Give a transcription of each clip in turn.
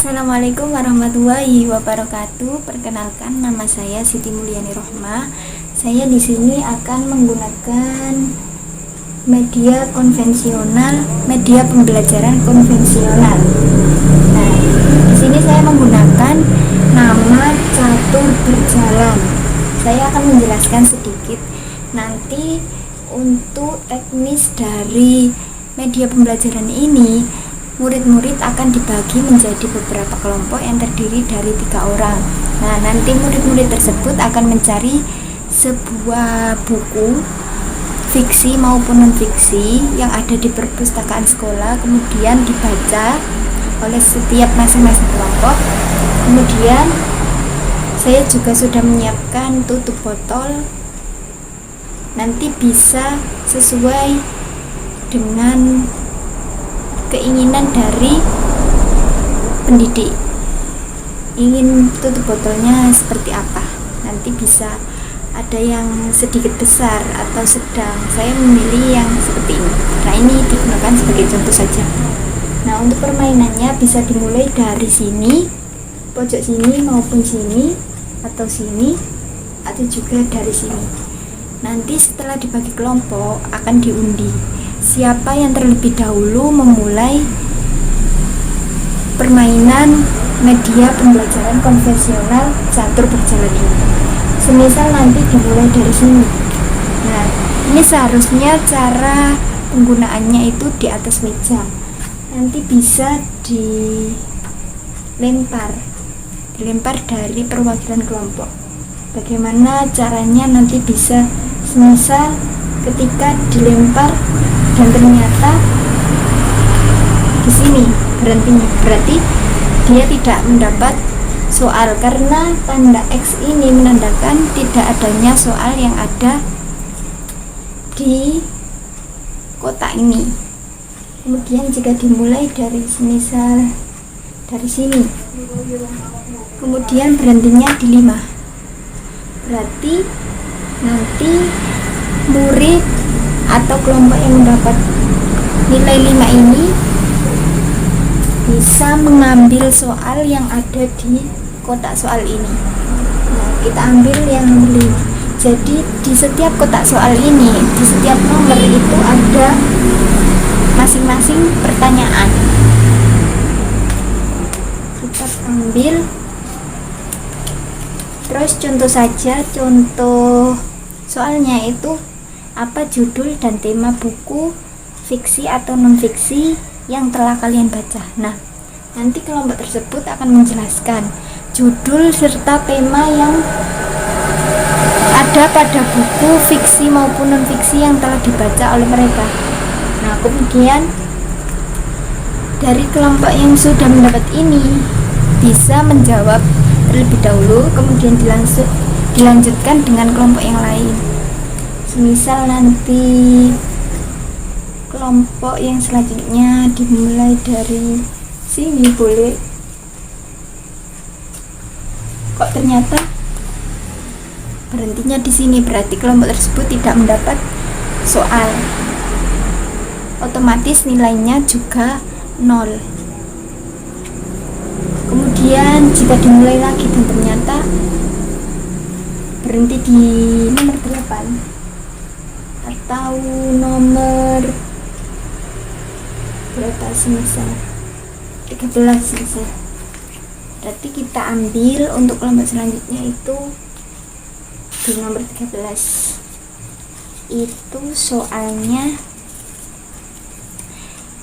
Assalamualaikum warahmatullahi wabarakatuh. Perkenalkan, nama saya Siti Mulyani Rohmah. Saya di sini akan menggunakan media konvensional, media pembelajaran konvensional. Nah, di sini saya menggunakan nama Catur Berjalan. Saya akan menjelaskan sedikit nanti untuk teknis dari media pembelajaran ini. Murid-murid akan dibagi menjadi beberapa kelompok yang terdiri dari 3 orang. Nah, nanti murid-murid tersebut akan mencari sebuah buku fiksi maupun non-fiksi yang ada di perpustakaan sekolah, kemudian dibaca oleh setiap masing-masing kelompok. Kemudian saya juga sudah menyiapkan tutup botol, nanti bisa sesuai dengan keinginan dari pendidik, ingin tutup botolnya seperti apa, nanti bisa ada yang sedikit besar atau sedang. Saya memilih yang seperti ini karena ini digunakan sebagai contoh saja. Nah, untuk permainannya bisa dimulai dari sini, pojok sini maupun sini, atau sini, atau juga dari sini. Nanti setelah dibagi kelompok akan diundi siapa yang terlebih dahulu memulai permainan media pembelajaran konvensional Catur Berjalan ini. Semisal nanti dimulai dari sini. Nah, ini seharusnya cara penggunaannya itu di atas meja. Nanti bisa dilempar dari perwakilan kelompok. Bagaimana caranya nanti bisa, semisal ketika dilempar dan ternyata di sini berhentinya, berarti dia tidak mendapat soal karena tanda X ini menandakan tidak adanya soal yang ada di kotak ini. Kemudian jika dimulai dari semisal dari sini, kemudian berhentinya di 5, berarti nanti murid atau kelompok yang mendapat nilai 5 ini bisa mengambil soal yang ada di kotak soal ini. Nah, kita ambil yang nomor 5. Jadi di setiap kotak soal ini, di setiap nomor itu ada masing-masing pertanyaan. Kita ambil, terus contoh saja, contoh soalnya itu apa judul dan tema buku fiksi atau non-fiksi yang telah kalian baca. Nah, nanti kelompok tersebut akan menjelaskan judul serta tema yang ada pada buku fiksi maupun non-fiksi yang telah dibaca oleh mereka. Nah, kemudian dari kelompok yang sudah mendapat ini bisa menjawab terlebih dahulu, kemudian dilanjutkan dengan kelompok yang lain. Misal nanti kelompok yang selanjutnya dimulai dari sini, boleh. Kok ternyata berhentinya di sini, berarti kelompok tersebut tidak mendapat soal, otomatis nilainya juga 0. Kemudian jika dimulai lagi dan ternyata berhenti di nomor 8 atau nomor berapa, semisal 13 semisal, berarti kita ambil untuk kelompok selanjutnya itu di nomor 13. Itu soalnya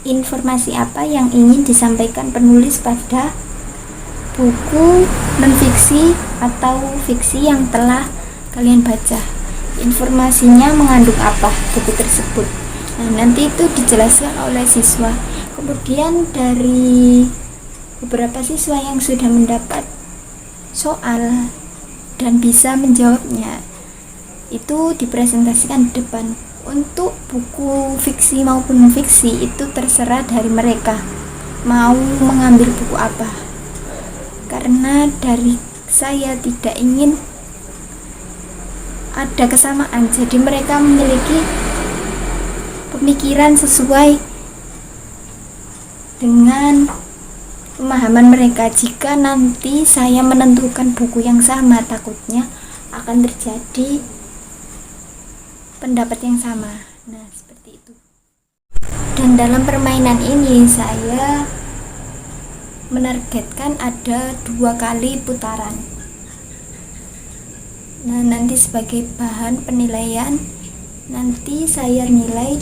informasi apa yang ingin disampaikan penulis pada buku non-fiksi atau fiksi yang telah kalian baca. Informasinya mengandung apa buku tersebut. Nah, nanti itu dijelaskan oleh siswa. Kemudian dari beberapa siswa yang sudah mendapat soal dan bisa menjawabnya, itu dipresentasikan di depan. Untuk buku fiksi maupun non-fiksi itu terserah dari mereka mau mengambil buku apa, karena dari saya tidak ingin ada kesamaan, jadi mereka memiliki pemikiran sesuai dengan pemahaman mereka. Jika nanti saya menentukan buku yang sama, takutnya akan terjadi pendapat yang sama. Nah, seperti itu. Dan dalam permainan ini saya menargetkan ada 2 kali putaran. Nah, nanti sebagai bahan penilaian, nanti saya nilai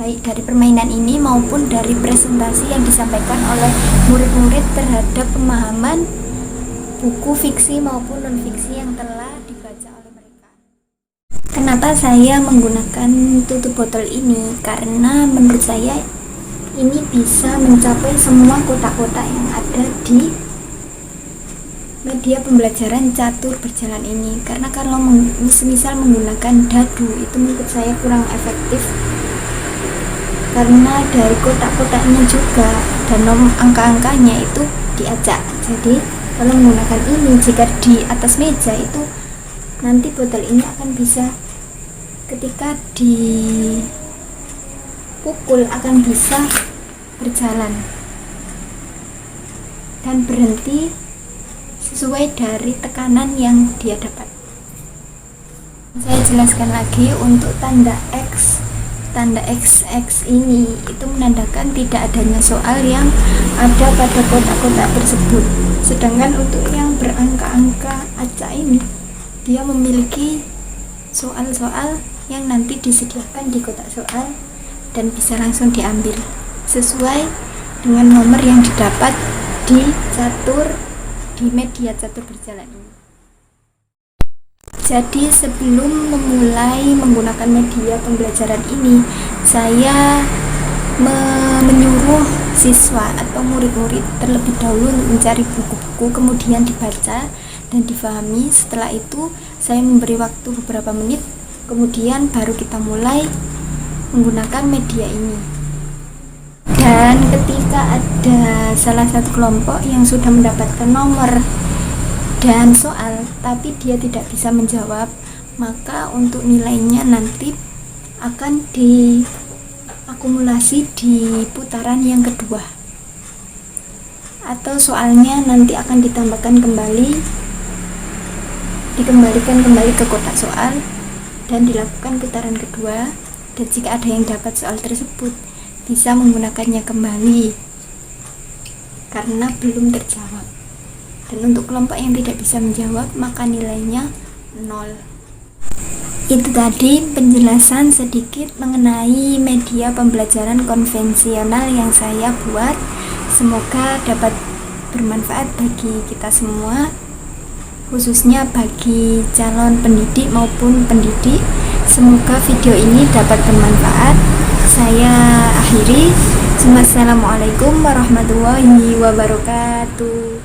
baik dari permainan ini maupun dari presentasi yang disampaikan oleh murid-murid terhadap pemahaman buku fiksi maupun non-fiksi yang telah dibaca oleh mereka. Kenapa saya menggunakan tutup botol ini? Karena menurut saya ini bisa mencapai semua kotak-kotak yang ada di media pembelajaran catur berjalan ini. Karena kalau misal menggunakan dadu itu menurut saya kurang efektif, karena dari kotak-kotaknya juga dan angka-angkanya itu diacak. Jadi kalau menggunakan ini, jika di atas meja itu nanti botol ini akan bisa ketika dipukul akan bisa berjalan dan berhenti sesuai dari tekanan yang dia dapat. Saya jelaskan lagi, untuk tanda XX ini itu menandakan tidak adanya soal yang ada pada kotak-kotak tersebut. Sedangkan untuk yang berangka-angka acak ini, dia memiliki soal-soal yang nanti disediakan di kotak soal dan bisa langsung diambil sesuai dengan nomor yang didapat di media catur berjalan ini. Jadi sebelum memulai menggunakan media pembelajaran ini, saya menyuruh siswa atau murid-murid terlebih dahulu mencari buku-buku, kemudian dibaca dan difahami. Setelah itu saya memberi waktu beberapa menit, kemudian baru kita mulai menggunakan media ini. Dan ketika ada salah satu kelompok yang sudah mendapatkan nomor dan soal tapi dia tidak bisa menjawab, maka untuk nilainya nanti akan diakumulasi di putaran yang kedua, atau soalnya nanti akan dikembalikan kembali ke kotak soal dan dilakukan putaran kedua. Dan jika ada yang dapat soal tersebut, bisa menggunakannya kembali karena belum terjawab. Dan untuk kelompok yang tidak bisa menjawab, maka nilainya 0. Itu tadi penjelasan sedikit mengenai media pembelajaran konvensional yang saya buat. Semoga dapat bermanfaat bagi kita semua, khususnya bagi calon pendidik maupun pendidik. Semoga video ini dapat bermanfaat. Saya akhiri. Assalamualaikum warahmatullahi wabarakatuh.